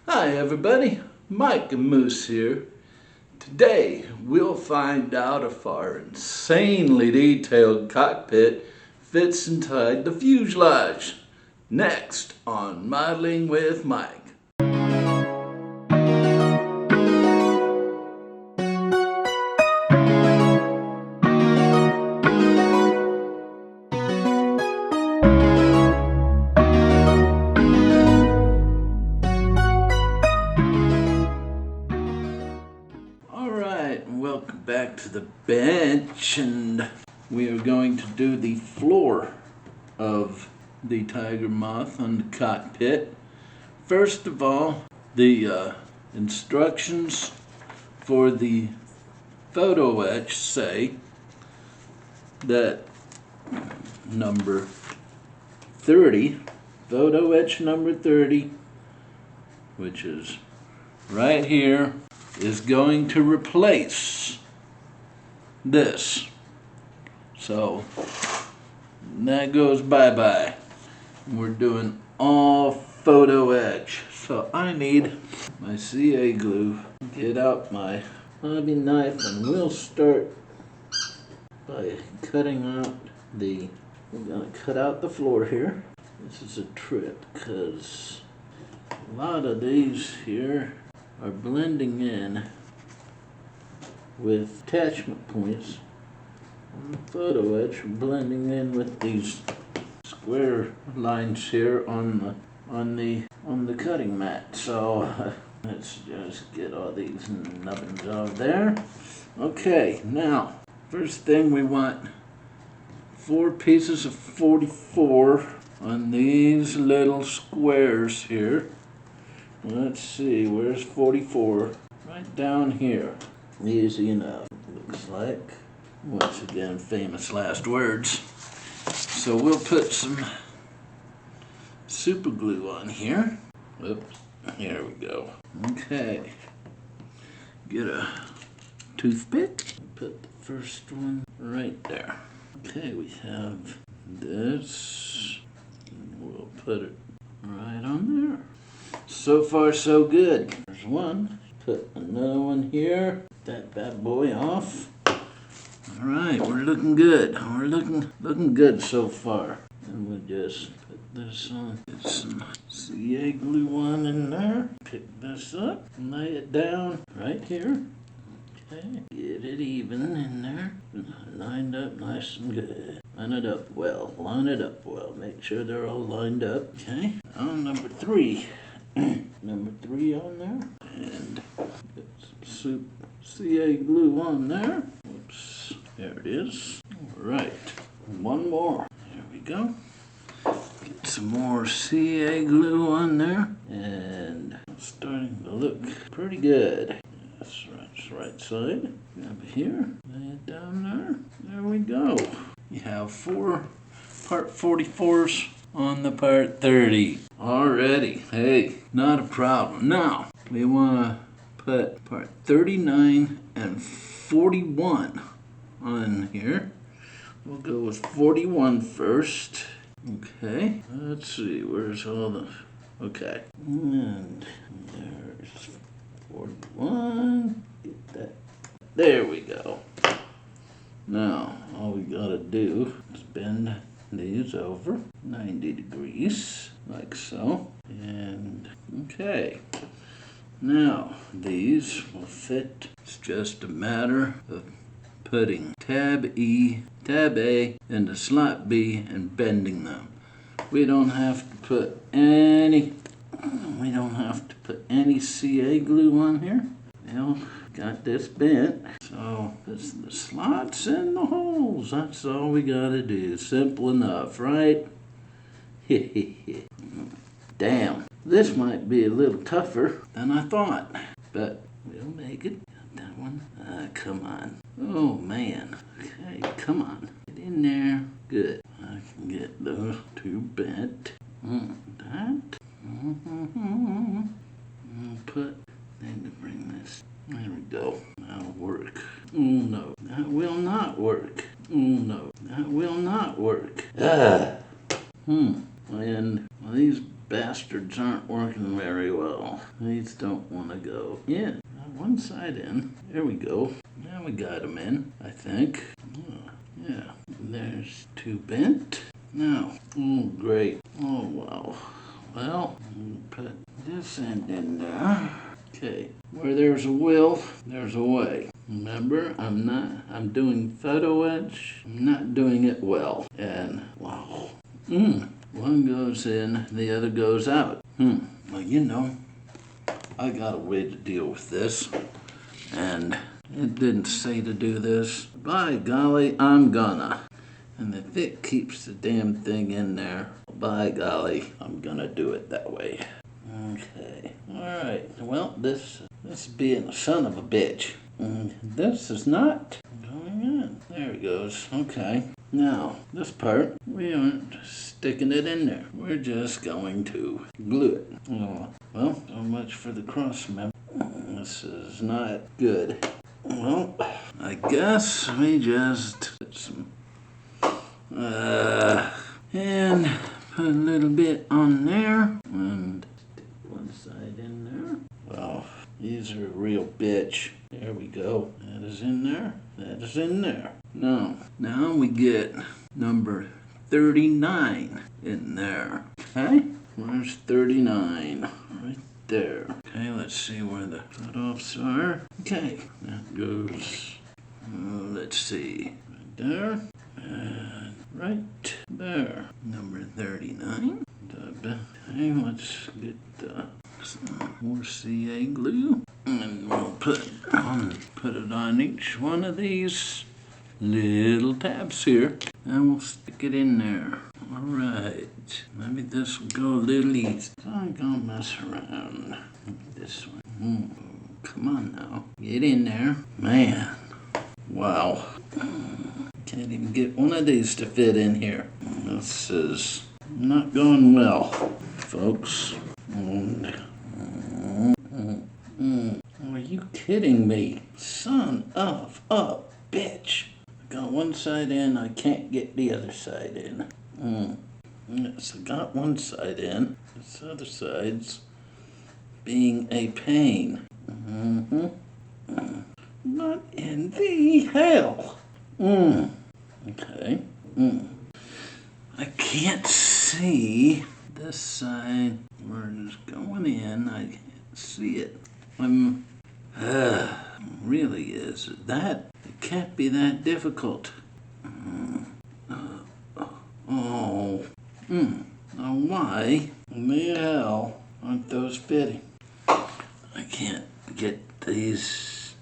Hi everybody, Mike and Moose here. Today we'll find out if our insanely detailed cockpit fits inside the fuselage. Next on Modeling with Mike. Welcome back to the bench, and we are going to do the floor of the Tiger Moth on the cockpit. First of all, the instructions for the Photo-Etch say that number 30, Photo-Etch number 30, which is right here, is going to replace this. So that goes bye-bye. We're doing all Photo-Etch. So I need my CA glue. Get out my hobby knife, and we'll start by cutting out we're gonna cut out the floor here. This is a trip because a lot of these here are blending in with attachment points. Photo-Etch blending in with these square lines here on the cutting mat. So let's just get all these nubbins out there. Okay, now first thing, we want 4 pieces of 44 on these little squares here. Let's see, where's 44? Right down here. Easy enough, looks like. Once again, famous last words. So we'll put some super glue on here. Oops, here we go. Okay, get a toothpick. Put the first one right there. Okay, we have this. We'll put it right on there. So far, so good. There's one. Put another one here. That bad boy off. All right, we're looking good. We're looking good so far. And we'll just put this on. Get some CA glue on in there. Pick this up. Lay it down right here. Okay. Get it even in there. Lined up nice and good. Line it up well. Line it up well. Make sure they're all lined up. Okay. On number 3. Number 3 on there, and get some CA glue on there. Whoops, there it is. All right, one more. There we go. Get some more CA glue on there, and it's starting to look pretty good. That's right side. Grab it here, lay it down there. There we go. You have 4 part 44s on the part 30. Already, hey, not a problem. Now, we want to put part 39 and 41 on here. We'll go with 41 first. Okay, let's see, where's all the... Okay, and there's 41. Get that. There we go. Now, all we gotta do is bend these over 90 degrees, like so. And okay, now these will fit. It's just a matter of putting tab A into slot B and bending them. We don't have to put any CA glue on here. Well, got this bent, so it's the slots and the holes. That's all we gotta do. Simple enough, right? Damn, this might be a little tougher than I thought, but we'll make it. Got that one. Come on. Oh man. Okay, come on. Get in there. Good. I can get those 2 bent. That. Need to bring this. There we go. That'll work. Oh no, that will not work. Oh no, that will not work. And well, these bastards aren't working very well. These don't want to go in. One side in. There we go. Now we got them in, I think. Oh, yeah. There's two bent. Now, oh great. Oh wow. Well, put this end in there. Okay. Where there's a will, there's a way. Remember, I'm doing photo etch. I'm not doing it well. And wow. One goes in, the other goes out. Well, you know, I got a way to deal with this. And it didn't say to do this. By golly, I'm gonna. And if it keeps the damn thing in there, by golly, I'm gonna do it that way. Okay. Alright. Well, this is being a son of a bitch. This is not going in. There it goes. Okay. Now, this part, we aren't sticking it in there. We're just going to glue it. Oh, well, so much for the cross member. This is not good. Well, I guess we just put some, and put a little bit on there, and stick one side in there. Well, these are a real bitch. There we go. That is in there. That is in there. Now we get number 39 in there. Okay? Where's 39? Right there. Okay, let's see where the cutoffs are. Okay, that goes, let's see, right there, and right there. Number 39. Okay, let's get some more CA glue, and we'll put it on each one of these little tabs here, and we'll stick it in there. All right, maybe this will go a little easy. I'm gonna mess around this one. Come on now, get in there, man. Wow, can't even get one of these to fit in here. This is not going well, folks. Are you kidding me? Son of a bitch. I got one side in, I can't get the other side in. Yes, I got one side in. This other side's being a pain. What in the hell? Okay. I can't see this side where it's going in. I can't see it. Really is that? It can't be that difficult. Now why in the hell aren't those fitting? I can't get these.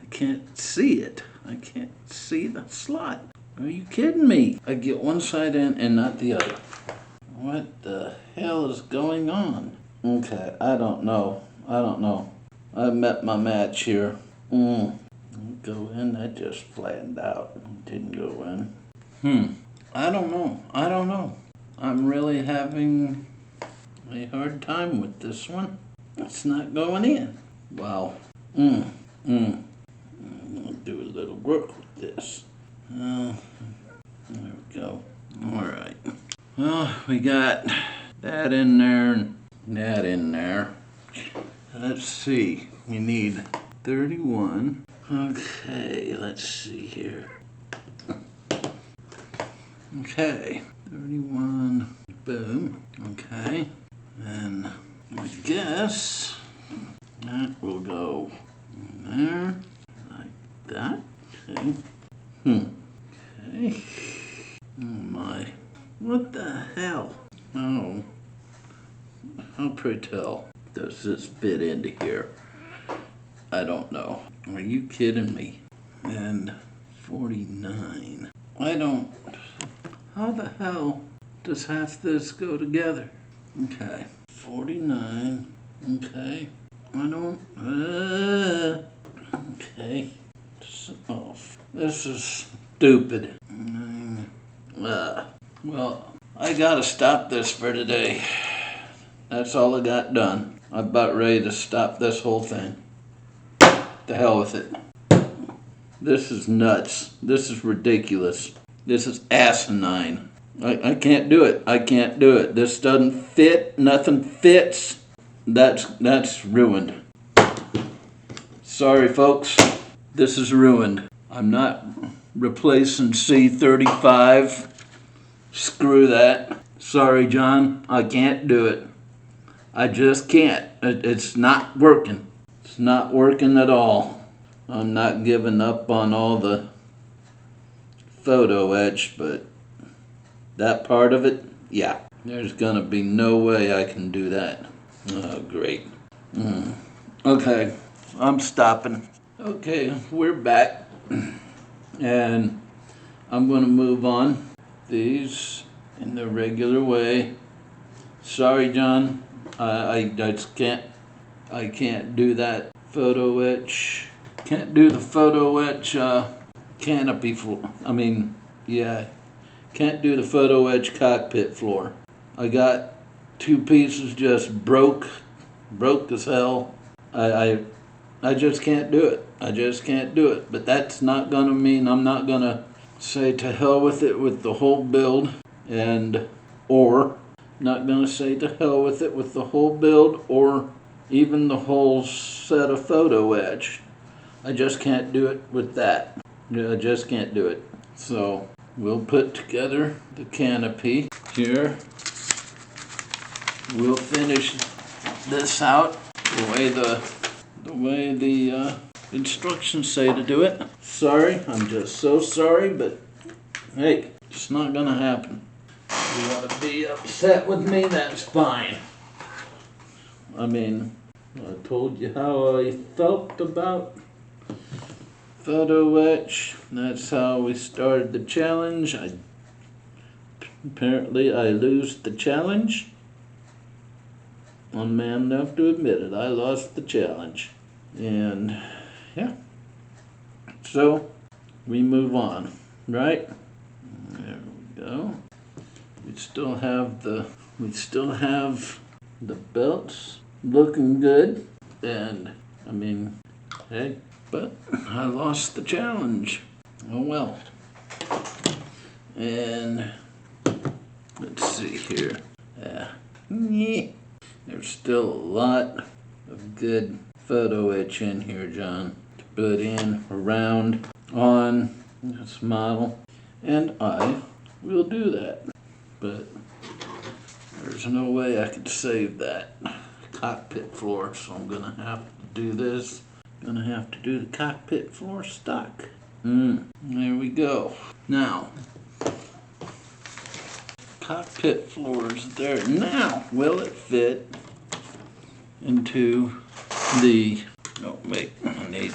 I can't see it. I can't see the slot. Are you kidding me? I get one side in and not the other. What the hell is going on? Okay, I don't know. I met my match here. Go in, that just flattened out. Didn't go in. I don't know. I'm really having a hard time with this one. It's not going in. Wow. I'll do a little work with this. There we go. Alright. Well, we got that in there and that in there. Let's see. We need 31. Okay, let's see here. Okay, 31. Boom. Okay. And I guess that will go in there like that. Okay. Okay. Oh my. What the hell? Oh. How pray tell does this fit into here? I don't know. Are you kidding me? And 49. How the hell does half this go together? Okay. 49. Okay. Okay. This is stupid. Well, I gotta stop this for today. That's all I got done. I'm about ready to stop this whole thing. The hell with it. This is nuts. This is ridiculous. This is asinine. I can't do it. I can't do it. This doesn't fit. Nothing fits. that's ruined. Sorry folks, this is ruined. I'm not replacing C35. Screw that. Sorry John, I can't do it. I just can't. It's not working. It's not working at all. I'm not giving up on all the photo etch, but that part of it, yeah. There's gonna be no way I can do that. Oh, great. Okay, I'm stopping. Okay, we're back. And I'm gonna move on these in the regular way. Sorry, John, I just can't do that photo etch. Can't do the photo etch canopy floor. Can't do the photo etch cockpit floor. I got two pieces just broke as hell. I just can't do it. I just can't do it. But that's not gonna mean I'm not gonna say to hell with it with the whole build, or not gonna say to hell with it with the whole build or even the whole set of photo etch. I just can't do it with that. I just can't do it. So we'll put together the canopy here. We'll finish this out the way the instructions say to do it. Sorry, I'm just so sorry, but hey, it's not gonna happen. If you want to be upset with me, that's fine. I told you how I felt about photo etch. That's how we started the challenge. Apparently I lose the challenge. I'm man enough to admit it. I lost the challenge. And yeah. So we move on, right? There we go. We still have the belts looking good. And hey, but I lost the challenge. Oh well. And let's see here. There's still a lot of good photo etch in here, John, to put in around on this model, and I will do that. But there's no way I could save that cockpit floor, so I'm gonna have to do this. Gonna have to do the cockpit floor stock. There we go. Now, cockpit floor is there. Now, will it fit into the, oh wait, I need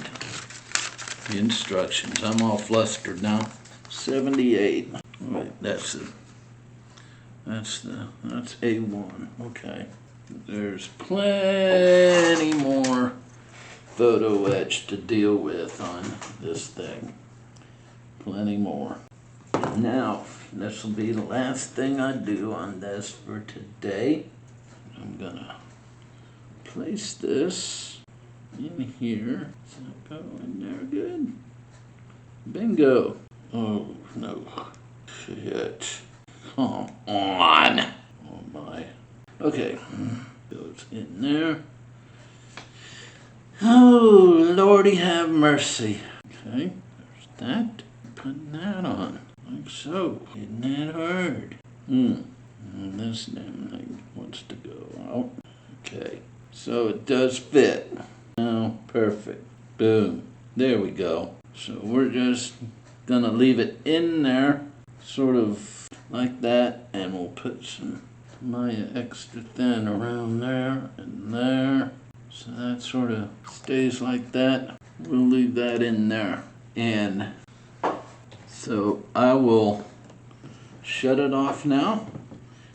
the instructions. I'm all flustered now. 78. Wait, that's A1. Okay. There's plenty more photo etch to deal with on this thing. Plenty more. Now, this will be the last thing I do on this for today. I'm gonna place this in here. Does that go in there good? Bingo. Oh no. Shit. Come on. Oh my. Okay. Goes in there. Oh, Lordy have mercy. Okay, there's that. Putting that on, like so. Isn't that hard? And this damn thing wants to go out. Okay, so it does fit. Now, perfect. Boom. There we go. So we're just gonna leave it in there, sort of like that, and we'll put some Maya extra thin around there and there. So that sort of stays like that. We'll leave that in there. And so I will shut it off now,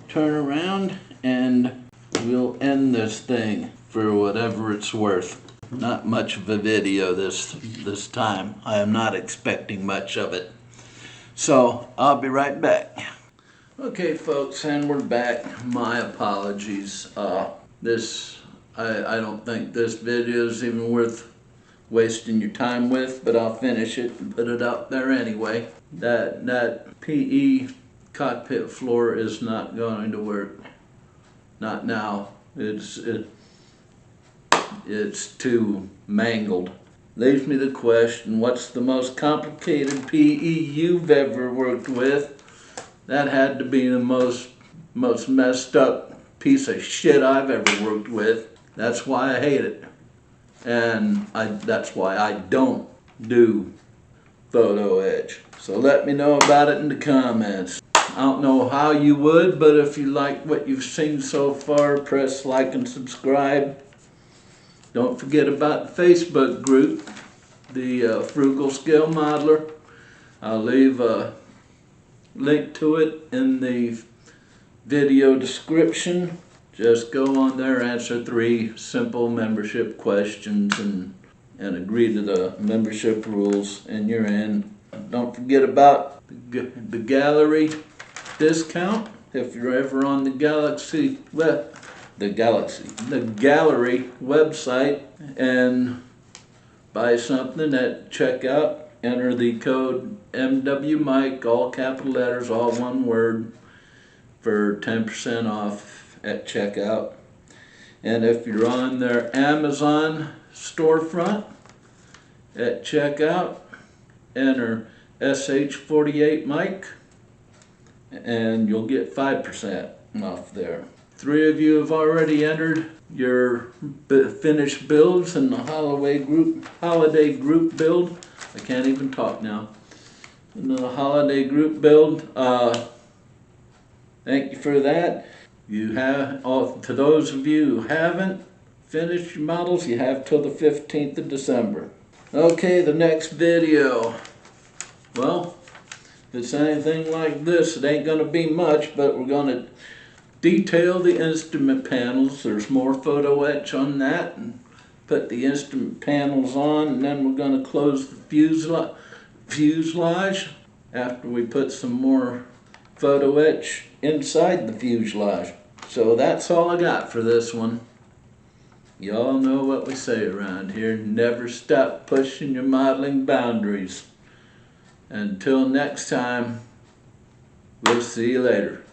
turn around, and we'll end this thing for whatever it's worth. Not much of a video this time. I am not expecting much of it. So I'll be right back. Okay folks, and we're back. My apologies. I don't think this video is even worth wasting your time with, but I'll finish it and put it up there anyway. That PE cockpit floor is not going to work. Not now. it's too mangled. Leaves me the question, what's the most complicated PE you've ever worked with? That had to be the most messed up piece of shit I've ever worked with. That's why I hate it. And that's why I don't do photo etch. So let me know about it in the comments. I don't know how you would, but if you like what you've seen so far, press like and subscribe. Don't forget about the Facebook group, the Frugal Scale Modeler. I'll leave a link to it in the video description. Just go on there, answer 3 simple membership questions, and agree to the membership rules, and you're in. Don't forget about the gallery discount if you're ever on the gallery website and buy something at checkout. Enter the code MWMike, all capital letters, all one word, for 10% off at checkout. And if you're on their Amazon storefront at checkout, enter SH48Mike and you'll get 5% off there. 3 of you have already entered your finished builds in the holiday group build. I can't even talk now. In the holiday group build. Thank you for that. To those of you who haven't finished your models, you have till the 15th of December. Okay, the next video. Well, if it's anything like this, it ain't gonna be much, but we're gonna detail the instrument panels. There's more photo etch on that, and put the instrument panels on, and then we're gonna close the fuselage after we put some more photo etch inside the fuselage. So that's all I got for this one. Y'all know what we say around here. Never stop pushing your modeling boundaries. Until next time, we'll see you later.